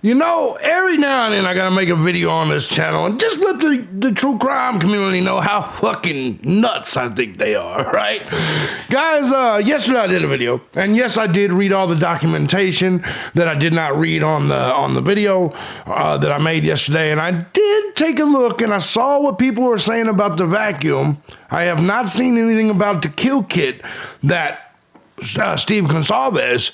You know, every now and then I gotta make a video on this channel and just let the true crime community know how fucking nuts I think they are, right? Guys, yesterday I did a video, and yes, I did read all the documentation that I did not read on the video that I made yesterday, and I did take a look and I saw what people were saying about the vacuum. I have not seen anything about the kill kit that Steve Gonsalves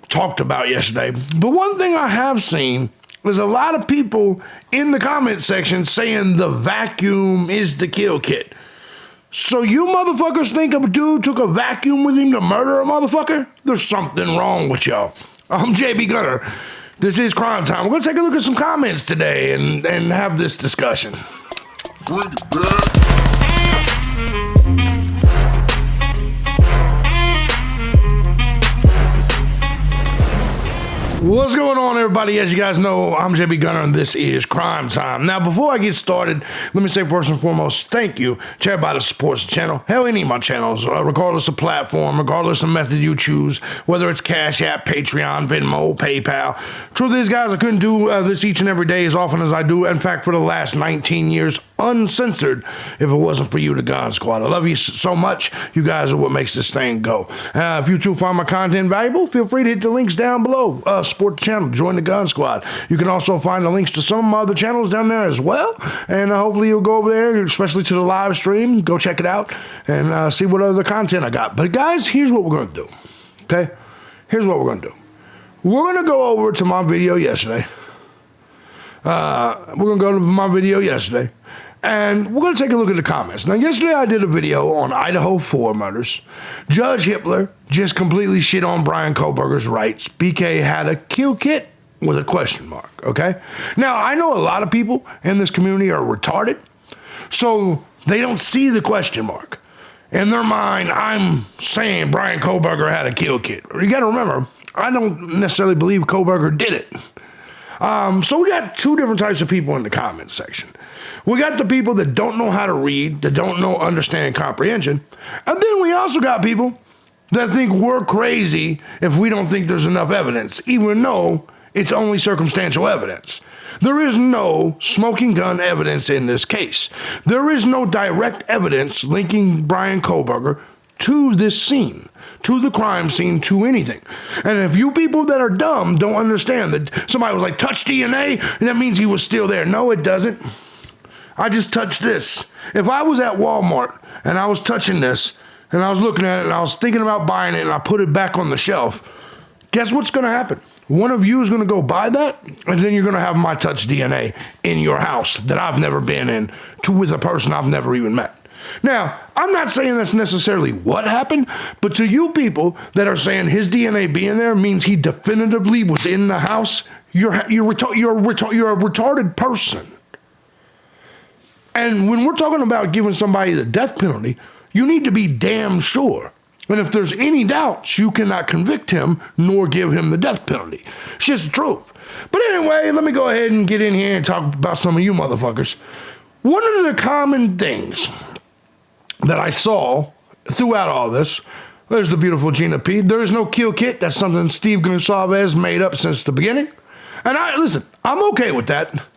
talked about yesterday. But one thing I have seen is a lot of people in the comment section saying the vacuum is the kill kit. So you motherfuckers think a dude took a vacuum with him to murder a motherfucker? There's something wrong with y'all. I'm JB Gunner. This is Crime Time. We're going to take a look at some comments today and have this discussion. Bring it back. What's going on, everybody? As you guys know, I'm JB Gunner, and this is Crime Time. Now, before I get started, let me say first and foremost, thank you to everybody that supports the channel. Hell, any of my channels, regardless of platform, regardless of method you choose, whether it's Cash App, Patreon, Venmo, PayPal. Truth is, guys, I couldn't do this each and every day as often as I do. In fact, for the last 19 years, uncensored, if it wasn't for you, the Gun Squad. I love you so much. You guys are what makes this thing go. If you too find my content valuable, feel free to hit the links down below. Support the channel, join the Gun Squad. You can also find the links to some of my other channels down there as well, and hopefully you'll go over there, especially to the live stream, go check it out and see what other content I got. But guys, here's what we're going to do, okay? Here's what we're going to do. We're going to go over to my video yesterday. We're going to go to my video yesterday, and we're going to take a look at the comments. Now, yesterday I did a video on Idaho 4 murders. Judge Hitler just completely shit on Brian Koberger's rights. BK had a kill kit with a question mark, okay? Now, I know a lot of people in this community are retarded, so they don't see the question mark. In their mind, I'm saying Brian Koberger had a kill kit. You got to remember, I don't necessarily believe Koberger did it. So we got two different types of people in the comment section. We got the people that don't know how to read, that don't know understand comprehension. And then we also got people that think we're crazy if we don't think there's enough evidence, even though it's only circumstantial evidence. There is no smoking gun evidence in this case. There is no direct evidence linking Brian Koberger to this scene, to the crime scene, to anything. And if you people that are dumb don't understand that somebody was like, touch DNA, that means he was still there. No, it doesn't. I just touched this. If I was at Walmart and I was touching this and I was looking at it and I was thinking about buying it and I put it back on the shelf, guess what's going to happen? One of you is going to go buy that, and then you're going to have my touch DNA in your house that I've never been in with a person I've never even met. Now, I'm not saying that's necessarily what happened, but to you people that are saying his DNA being there means he definitively was in the house, you're a retarded person. And when we're talking about giving somebody the death penalty, you need to be damn sure. And if there's any doubts, you cannot convict him nor give him the death penalty. It's just the truth. But anyway, let me go ahead and get in here and talk about some of you motherfuckers. One of the common things that I saw throughout all this, there's the beautiful Gina P. There is no kill kit. That's something Steve Gonsalves made up since the beginning. And listen, I'm okay with that.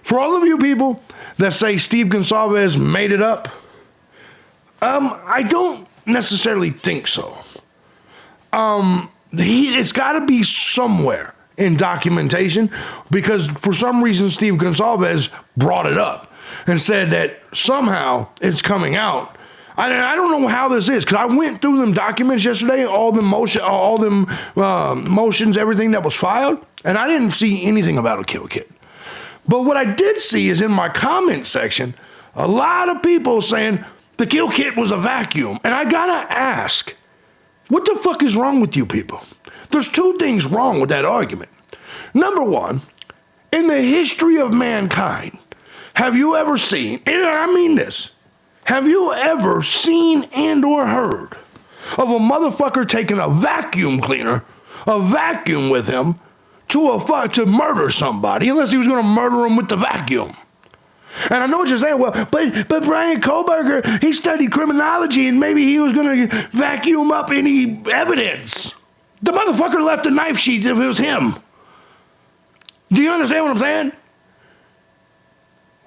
For all of you people that say Steve Gonsalves made it up, I don't necessarily think so. It's got to be somewhere in documentation, because for some reason Steve Gonsalves brought it up and said that somehow it's coming out. I don't know how this is, because I went through them documents yesterday, all them motions, everything that was filed, and I didn't see anything about a kill kit. But what I did see is in my comment section, a lot of people saying the kill kit was a vacuum. And I gotta ask, what the fuck is wrong with you people? There's two things wrong with that argument. Number one, in the history of mankind, have you ever seen, and I mean this, have you ever seen and or heard of a motherfucker taking a vacuum cleaner, a vacuum with him, to murder somebody, unless he was going to murder him with the vacuum? And I know what you're saying, well, but Brian Koberger, he studied criminology and maybe he was going to vacuum up any evidence. The motherfucker left the knife sheath if it was him. Do you understand what I'm saying?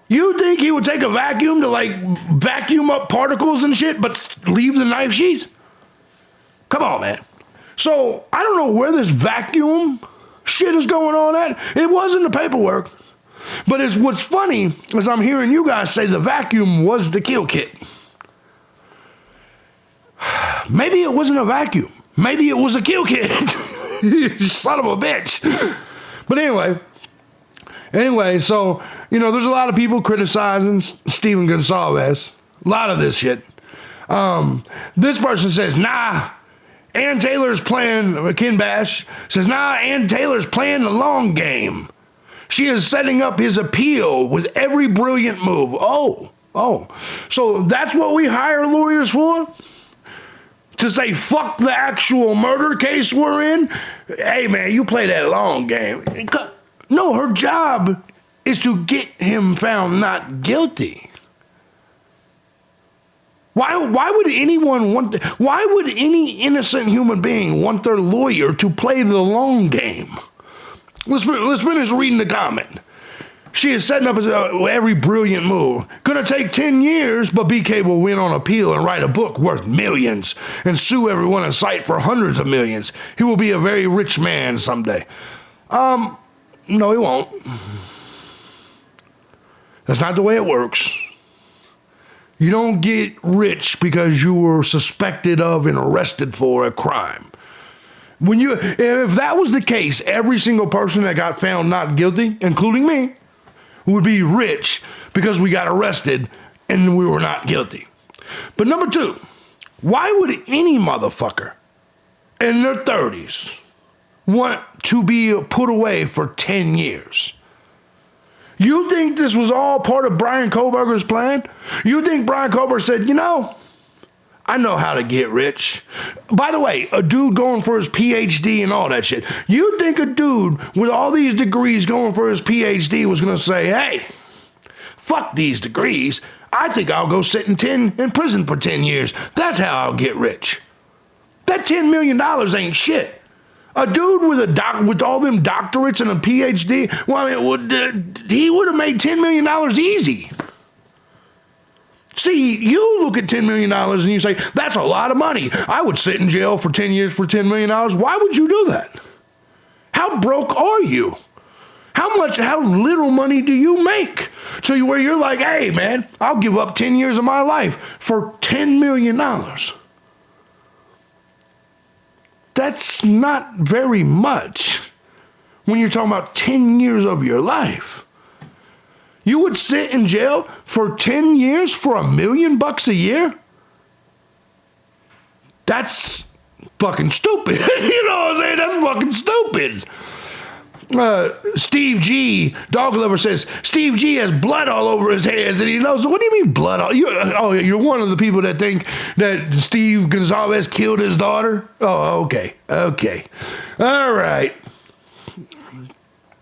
You think he would take a vacuum to like vacuum up particles and shit, but leave the knife sheath? Come on, man. So I don't know where this vacuum shit is going on at. It was in the paperwork. But what's funny is I'm hearing you guys say the vacuum was the kill kit. Maybe it wasn't a vacuum. Maybe it was a kill kit. Son of a bitch. But anyway, so, there's a lot of people criticizing Steven Gonsalves. A lot of this shit. This person says, nah, Ann Taylor's playing, Ken Bash says, nah, Ann Taylor's playing the long game. She is setting up his appeal with every brilliant move. Oh. So that's what we hire lawyers for? To say, fuck the actual murder case we're in? Hey, man, you play that long game. No, her job is to get him found not guilty. Why would anyone why would any innocent human being want their lawyer to play the long game? Let's finish reading the comment. She is setting up every brilliant move. Gonna take 10 years, but BK will win on appeal and write a book worth millions and sue everyone in sight for hundreds of millions. He will be a very rich man someday. No, he won't. That's not the way it works. You don't get rich because you were suspected of and arrested for a crime. If that was the case, every single person that got found not guilty, including me, would be rich because we got arrested and we were not guilty. But number two, why would any motherfucker in their 30s want to be put away for 10 years? You think this was all part of Brian Koberger's plan? You think Brian Koberger said, I know how to get rich. By the way, a dude going for his PhD and all that shit. You think a dude with all these degrees going for his PhD was going to say, hey, fuck these degrees. I think I'll go sit in prison for 10 years. That's how I'll get rich. That $10 million ain't shit. A dude with all them doctorates and a PhD, he would have made $10 million easy. See, you look at $10 million and you say, that's a lot of money. I would sit in jail for 10 years for $10 million. Why would you do that? How broke are you? How little money do you make? So where you're like, hey, man, I'll give up 10 years of my life for $10 million. That's not very much when you're talking about 10 years of your life. You would sit in jail for 10 years for $1 million a year? That's fucking stupid. You know what I'm saying? That's fucking stupid. Steve G, Dog Lover says, Steve G has blood all over his hands and he knows. What do you mean blood? You're one of the people that think that Steve Gonsalves killed his daughter? Oh, okay. All right.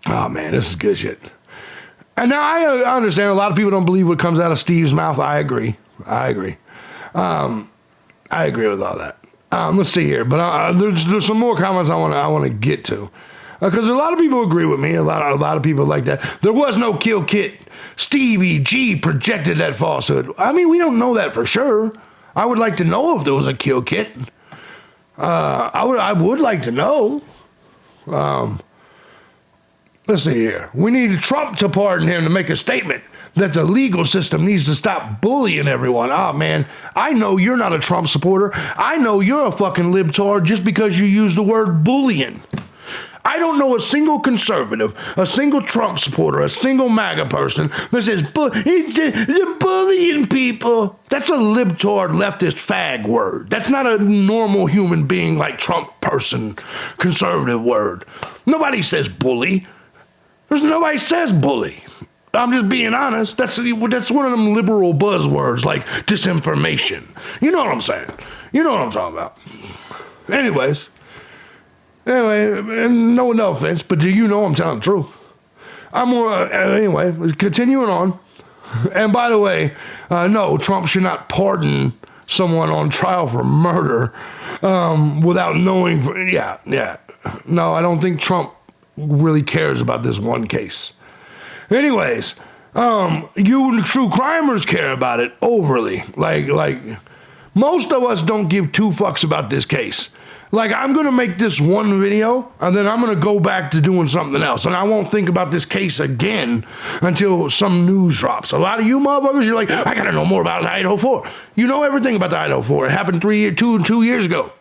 Oh, man, this is good shit. And now I understand a lot of people don't believe what comes out of Steve's mouth. I agree. I agree with all that. Let's see here. But there's some more comments I want to get to. Because a lot of people agree with me. A lot of people like that. There was no kill kit. Stevie G projected that falsehood. I mean, we don't know that for sure. I would like to know if there was a kill kit. I would like to know. Let's see here. We need Trump to pardon him to make a statement that the legal system needs to stop bullying everyone. Oh, man, I know you're not a Trump supporter. I know you're a fucking libtard just because you use the word bullying. I don't know a single conservative, a single Trump supporter, a single MAGA person that says, they're bullying people. That's a libtard leftist fag word. That's not a normal human being like Trump person conservative word. Nobody says bully. Nobody says bully. I'm just being honest. That's one of them liberal buzzwords like disinformation. You know what I'm saying? You know what I'm talking about. Anyway, no offense, but do you know I'm telling the truth? Anyway, continuing on. And by the way, no, Trump should not pardon someone on trial for murder without knowing. Yeah. No, I don't think Trump really cares about this one case. Anyways, you true crimers care about it overly. Like most of us don't give two fucks about this case. Like, I'm going to make this one video, and then I'm going to go back to doing something else, and I won't think about this case again until some news drops. A lot of you motherfuckers, you're like, I got to know more about the Idaho 4. You know everything about the Idaho 4. It happened 2 years ago.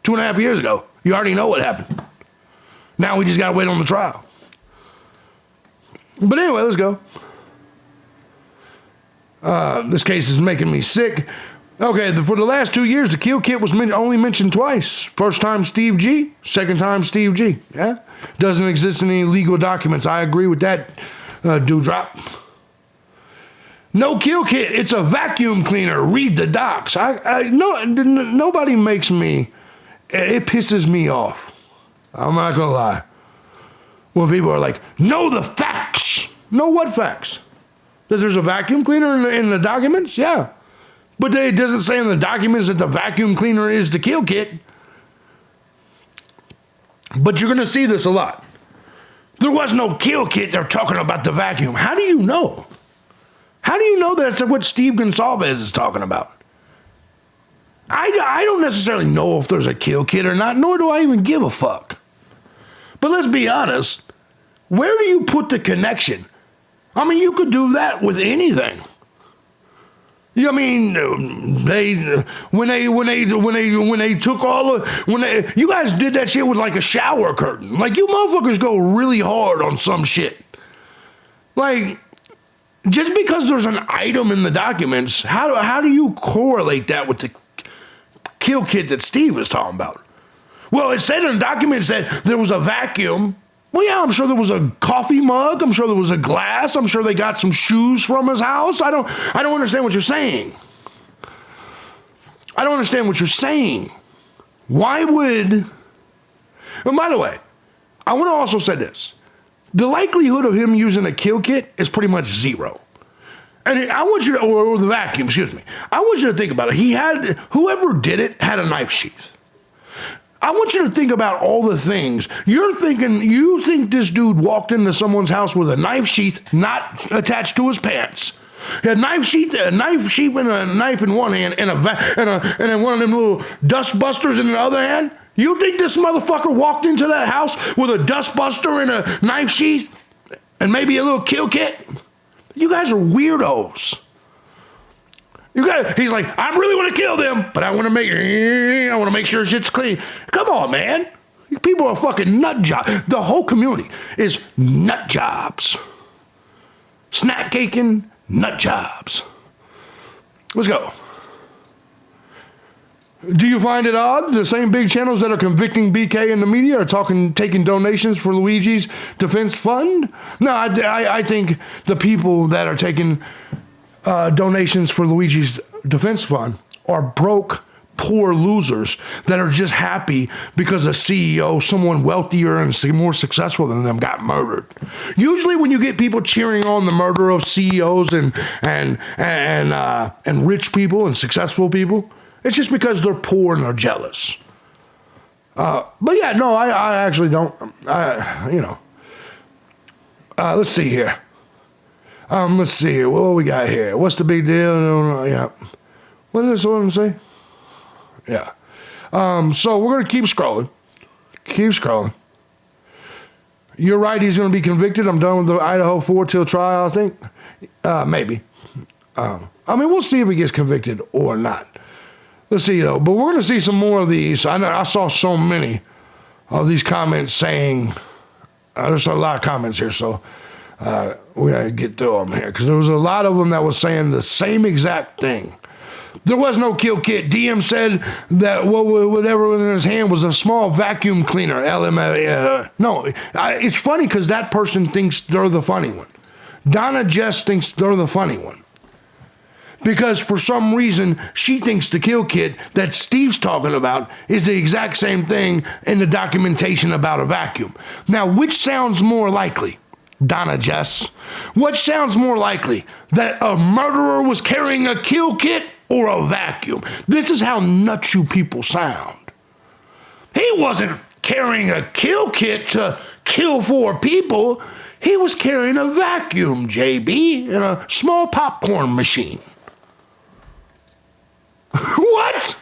2.5 years ago. You already know what happened. Now we just got to wait on the trial. But anyway, let's go. This case is making me sick. Okay, for the last 2 years, the kill kit was only mentioned twice. First time Steve G, second time Steve G. Yeah, doesn't exist in any legal documents. I agree with that, Dewdrop. No kill kit. It's a vacuum cleaner. Read the docs. Nobody makes me. It pisses me off. I'm not gonna lie. When people are like, know the facts. Know what facts? That there's a vacuum cleaner in the documents? Yeah. But it doesn't say in the documents that the vacuum cleaner is the kill kit. But you're going to see this a lot. There was no kill kit. They're talking about the vacuum. How do you know? How do you know that's what Steve Gonsalves is talking about? I don't necessarily know if there's a kill kit or not, nor do I even give a fuck. But let's be honest. Where do you put the connection? I mean, you could do that with anything. I mean, when they took you guys did that shit with like a shower curtain. Like, you motherfuckers go really hard on some shit. Like, just because there's an item in the documents, how do you correlate that with the kill kit that Steve was talking about? Well, it said in the documents that there was a vacuum. Well, yeah, I'm sure there was a coffee mug. I'm sure there was a glass. I'm sure they got some shoes from his house. I don't understand what you're saying. I don't understand what you're saying. Why would... And by the way, I want to also say this. The likelihood of him using a kill kit is pretty much zero. And I want you to... Or the vacuum, excuse me. I want you to think about it. Whoever did it had a knife sheath. I want you to think about all the things. You think this dude walked into someone's house with a knife sheath not attached to his pants. A knife sheath and a knife in one hand and then one of them little dust busters in the other hand? You think this motherfucker walked into that house with a dust buster and a knife sheath and maybe a little kill kit? You guys are weirdos. He's like, I really want to kill them, but I want to make sure shit's clean. Come on, man. You people are fucking nut jobs. The whole community is nut jobs. Snack caking, nut jobs. Let's go. Do you find it odd the same big channels that are convicting BK in the media are taking donations for Luigi's defense fund? No, I think the people that are taking donations for Luigi's defense fund are broke, poor losers that are just happy because a CEO, someone wealthier and more successful than them, got murdered. Usually when you get people cheering on the murder of CEOs and rich people and successful people, it's just because they're poor and they're jealous. But yeah, no, I actually don't. Let's see here. Let's see here. What we got here? What's the big deal? Yeah. What does this one say? Yeah. So we're going to keep scrolling. Keep scrolling. You're right. He's going to be convicted. I'm done with the Idaho 4 till trial, I think. Maybe. I mean, we'll see if he gets convicted or not. Let's see, though. But we're going to see some more of these. I saw so many of these comments saying, there's a lot of comments here, so... we gotta get through them here because there was a lot of them that was saying the same exact thing. There was no kill kit. DM said that whatever was in his hand was a small vacuum cleaner. It's funny because that person thinks they're the funny one. Donna Jess thinks they're the funny one because for some reason she thinks the kill kit that Steve's talking about is the exact same thing in the documentation about a vacuum. Now, which sounds more likely? Donna Jess, what sounds more likely, that a murderer was carrying a kill kit or a vacuum? This is how nuts you people sound. He wasn't carrying a kill kit to kill 4 people. He was carrying a vacuum, JB, and a small popcorn machine. What?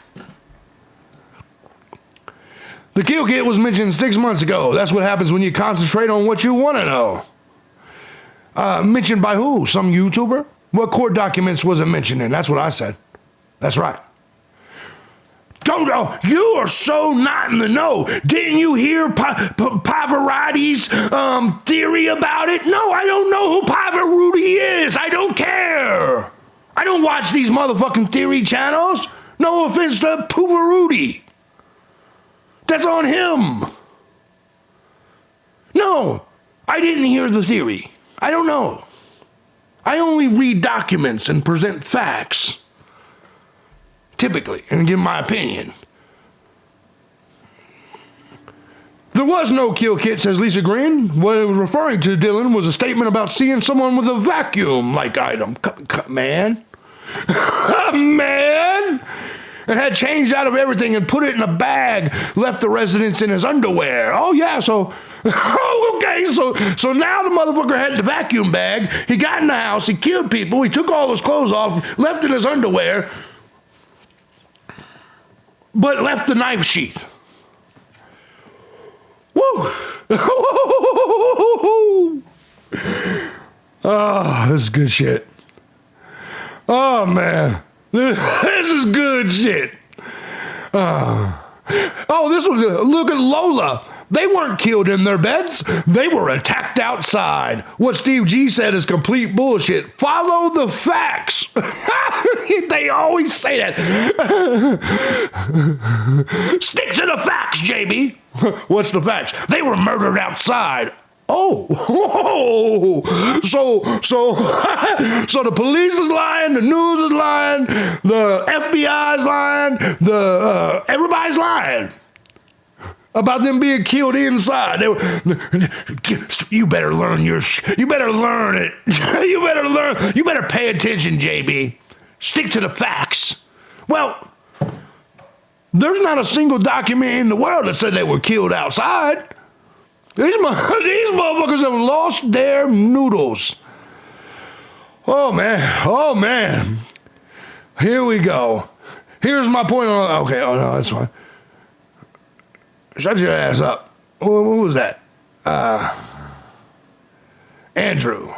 The kill kit was mentioned 6 months ago. That's what happens when you concentrate on what you want to know. Mentioned by who? Some YouTuber? What court documents was it mentioned in? That's what I said. That's right. Don't know. You are so not in the know. Didn't you hear Pavarotti's theory about it? No, I don't know who Pavarotti is. I don't care. I don't watch these motherfucking theory channels. No offense to Pavarotti. That's on him. No, I didn't hear the theory. I don't know. I only read documents and present facts. Typically, and give my opinion. There was no kill kit, says Lisa Green. What it was referring to, Dylan, was a statement about seeing someone with a vacuum-like item. Man. Man! And had changed out of everything and put it in a bag, left the residence in his underwear. Oh, yeah, so... Oh, okay, so now the motherfucker had the vacuum bag. He got in the house, he killed people, he took all his clothes off, left in his underwear, but left the knife sheath. Woo! Oh, this is good shit. Oh, man. This is good shit. Oh, this was good. Look at Lola. They weren't killed in their beds. They were attacked outside. What Steve G said is complete bullshit. Follow the facts. They always say that. Stick to the facts, JB. What's the facts? They were murdered outside. Oh, so the police is lying, the news is lying, the FBI is lying, everybody's lying about them being killed inside. You better learn you better learn it. You better pay attention, JB. Stick to the facts. Well, there's not a single document in the world that said they were killed outside. These motherfuckers have lost their noodles. Oh, man. Here we go. Here's my point on... Okay, oh, no, that's fine. Shut your ass up. Who was that? Andrew.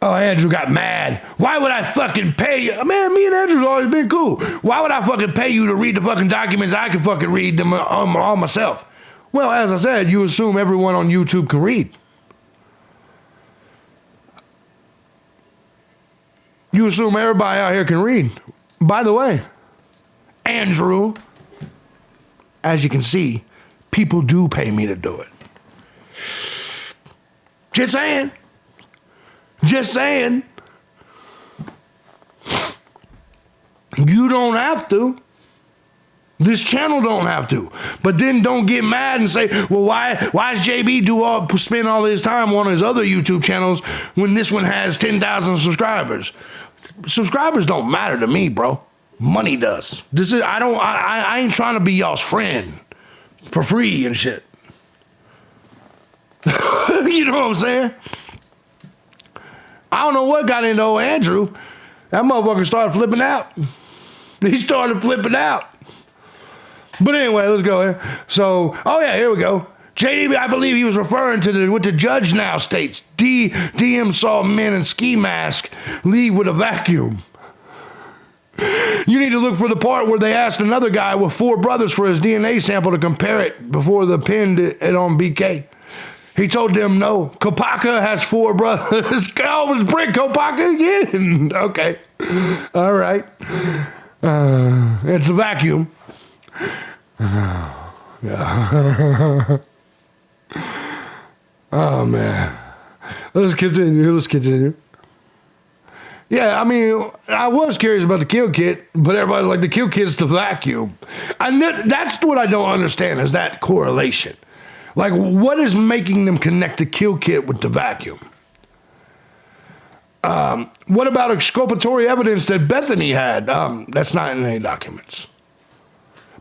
Oh, Andrew got mad. Why would I fucking pay you? Man, me and Andrew's always been cool. Why would I fucking pay you to read the fucking documents? I can fucking read them all myself. Well, as I said, you assume everyone on YouTube can read. You assume everybody out here can read. By the way, Andrew, as you can see, people do pay me to do it. Just saying. You don't have to. This channel don't have to. But then don't get mad and say, well, why does JB spend all his time on his other YouTube channels when this one has 10,000 subscribers? Subscribers don't matter to me, bro. Money does. I ain't trying to be y'all's friend for free and shit. You know what I'm saying? I don't know what got into old Andrew. That motherfucker started flipping out. He started flipping out. But anyway, let's go here. So, here we go. JD, I believe he was referring to what the judge now states. DM saw men in ski mask leave with a vacuum. You need to look for the part where they asked another guy with 4 brothers for his DNA sample to compare it before they pinned it on BK. He told them no. Kopaka has 4 brothers. Calvin's brick Kopaka again. Okay. All right. It's a vacuum. Yeah. Oh, man. Let's continue. Yeah, I mean, I was curious about the kill kit, but everybody's like, the kill kit's the vacuum. That's what I don't understand, is that correlation. Like, what is making them connect the kill kit with the vacuum? What about exculpatory evidence that Bethany had? That's not in any documents.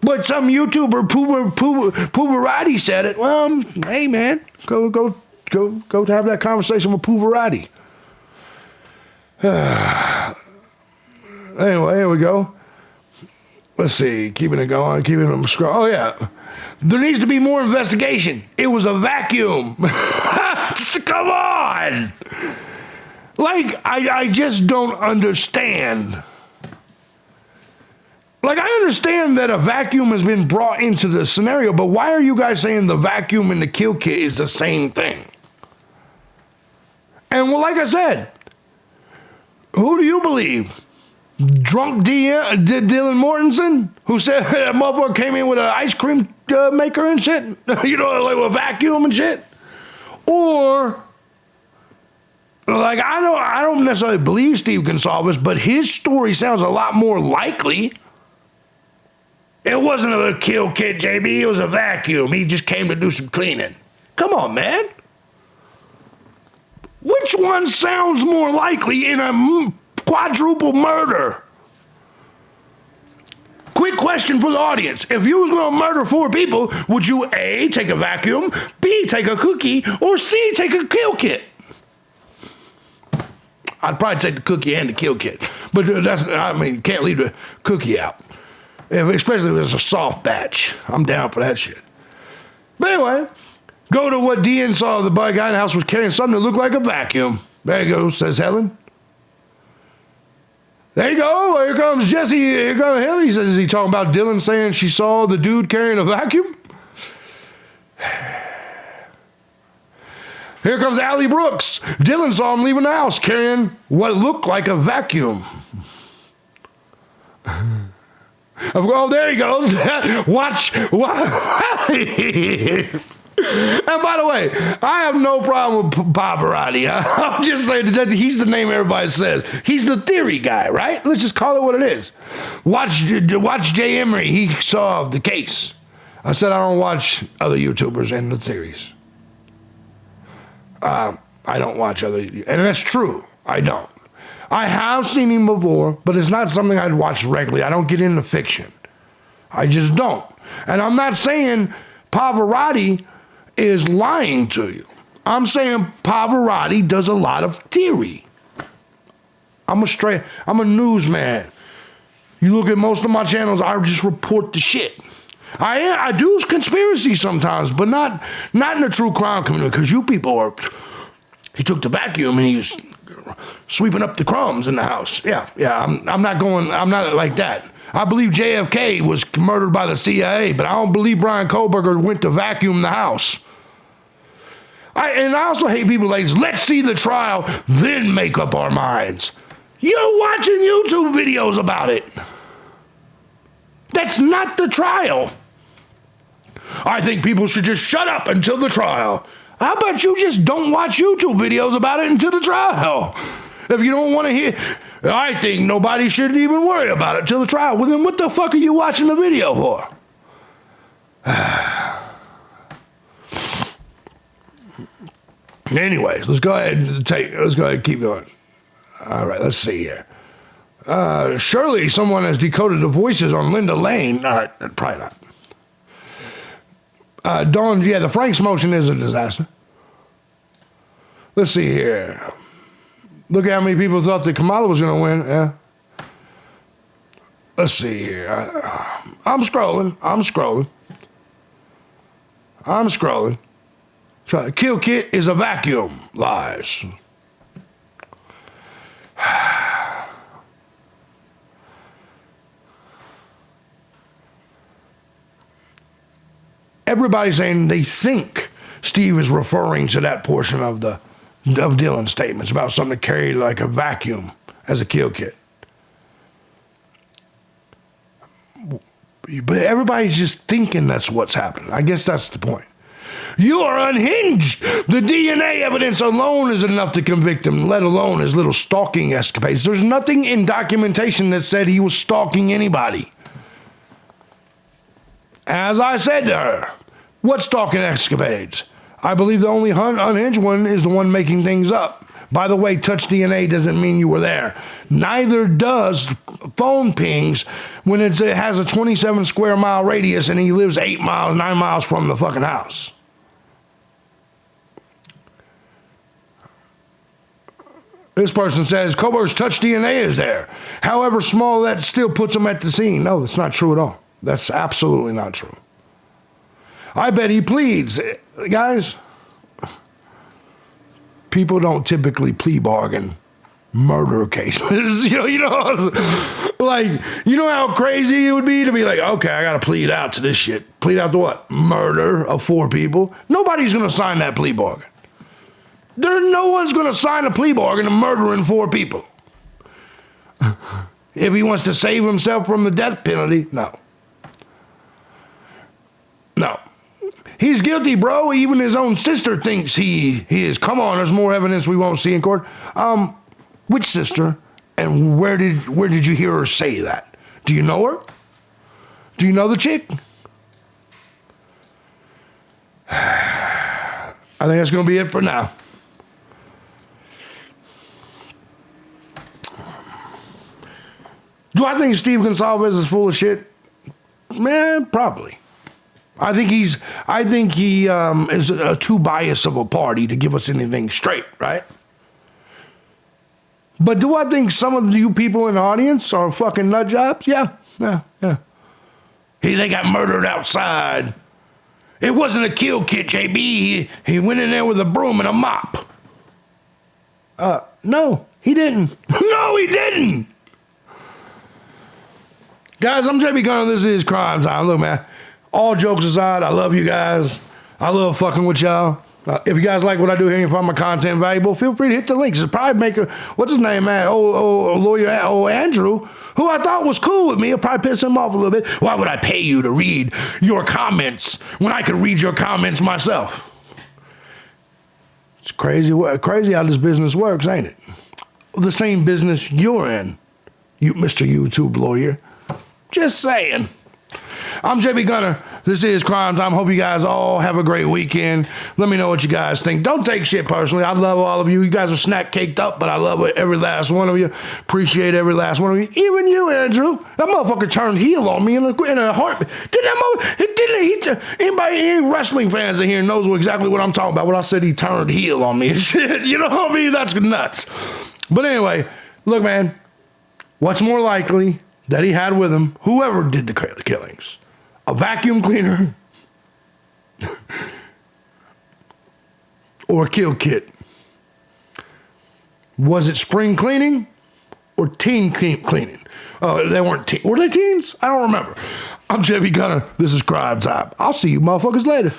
But some YouTuber, Pooverati, said it. Well, hey, man, go have that conversation with Pooverati. Anyway, here we go. Let's see, keeping it going, keeping them scroll. Oh, yeah. There needs to be more investigation. It was a vacuum. Come on. Like, I just don't understand. Like, I understand that a vacuum has been brought into the scenario, but why are you guys saying the vacuum and the kill kit is the same thing? And well, like I said, who do you believe? Drunk Dylan Mortensen, who said that motherfucker came in with an ice cream maker and shit? You know, like a vacuum and shit? Or, like, I don't necessarily believe Steve Gonsalves, but his story sounds a lot more likely. It wasn't a kill kit, JB. It was a vacuum. He just came to do some cleaning. Come on, man. Which one sounds more likely in a quadruple murder? Quick question for the audience. If you was going to murder 4 people, would you A, take a vacuum, B, take a cookie, or C, take a kill kit? I'd probably take the cookie and the kill kit. But you can't leave the cookie out. Especially if it's a soft batch. I'm down for that shit. But anyway, go to what Dean saw. The guy in the house was carrying something that looked like a vacuum. There you go, says Helen. There you go. Here comes Jesse. Here comes Helen. He says, is he talking about Dylan saying she saw the dude carrying a vacuum? Here comes Allie Brooks. Dylan saw him leaving the house carrying what looked like a vacuum. Oh, there he goes. Watch. And by the way, I have no problem with Pavarotti. I'm just saying that he's the name everybody says. He's the theory guy, right? Let's just call it what it is. Watch Jay Emery. He solved the case. I said I don't watch other YouTubers and the theories. I don't watch other, and that's true. I don't. I have seen him before, but it's not something I'd watch regularly. I don't get into fiction. I just don't. And I'm not saying Pavarotti is lying to you. I'm saying Pavarotti does a lot of theory. I'm a newsman. You look at most of my channels, I just report the shit. I do conspiracy sometimes, but not in the true crime community, because you people are, he took the vacuum and he's sweeping up the crumbs in the house. Yeah, I'm not like that. I believe JFK was murdered by the CIA, but I don't believe Brian Kohlberger went to vacuum the house. I also hate people like, let's see the trial, then make up our minds. You're watching YouTube videos about it. That's not the trial. I think people should just shut up until the trial. How about you just don't watch YouTube videos about it until the trial? If you don't want to hear, I think nobody should even worry about it till the trial. Well, then what the fuck are you watching the video for? Anyways, let's go ahead and keep going. All right, let's see here. Surely someone has decoded the voices on Linda Lane. All right, probably not. Dawn, yeah, the Frank's motion is a disaster. Let's see here. Look at how many people thought that Kamala was going to win. Yeah. Let's see here. I'm scrolling. Kill kit is a vacuum. Lies. Everybody's saying they think Steve is referring to that portion of Dylan's statements about something that carried like a vacuum as a kill kit. But everybody's just thinking that's what's happening. I guess that's the point. You are unhinged. The DNA evidence alone is enough to convict him, let alone his little stalking escapades. There's nothing in documentation that said he was stalking anybody. As I said to her, what stalking escapades? I believe the only unhinged one is the one making things up. By the way, touch DNA doesn't mean you were there. Neither does phone pings when it has a 27 square mile radius and he lives 8 miles, 9 miles from the fucking house. This person says Koberger's touch DNA is there. However small, that still puts him at the scene. No, that's not true at all. That's absolutely not true. I bet he pleads. Guys, people don't typically plea bargain murder cases. you know, like, you know how crazy it would be to be like, okay, I got to plead out to this shit. Plead out to what? Murder of 4 people? Nobody's going to sign that plea bargain. No one's going to sign a plea bargain to murdering 4 people. If he wants to save himself from the death penalty, no. No. He's guilty, bro. Even his own sister thinks he is. Come on, there's more evidence we won't see in court. Which sister? And where did you hear her say that? Do you know her? Do you know the chick? I think that's going to be it for now. Do I think Steve Gonsalves is full of shit? Man, probably. I think he is too biased of a party to give us anything straight, right? But do I think some of you people in the audience are fucking nut jobs? Yeah. They got murdered outside. It wasn't a kill kit, JB. He went in there with a broom and a mop. No, he didn't. No, he didn't. Guys, I'm JB Gunner. This is Crime Time. Look, man, all jokes aside, I love you guys. I love fucking with y'all. If you guys like what I do here and you find my content valuable, feel free to hit the links. It'll probably make what's his name, man? Lawyer Andrew, who I thought was cool with me. It'll probably piss him off a little bit. Why would I pay you to read your comments when I could read your comments myself? It's crazy how this business works, ain't it? The same business you're in, you Mr. YouTube lawyer. Just saying. I'm JB Gunner. This is Crime Time. Hope you guys all have a great weekend. Let me know what you guys think. Don't take shit personally. I love all of you. You guys are snack caked up, but I love every last one of you. Appreciate every last one of you. Even you, Andrew. That motherfucker turned heel on me in a heartbeat. Any wrestling fans in here knows exactly what I'm talking about when I said he turned heel on me and shit. You know what I mean? That's nuts. But anyway, look, man. What's more likely that he had with him, whoever did the killings? A vacuum cleaner or a kill kit? Was it spring cleaning or teen cleaning? Oh, they weren't were they teens? I don't remember. I'm JB Gunner. This is Crime Time. I'll see you motherfuckers later.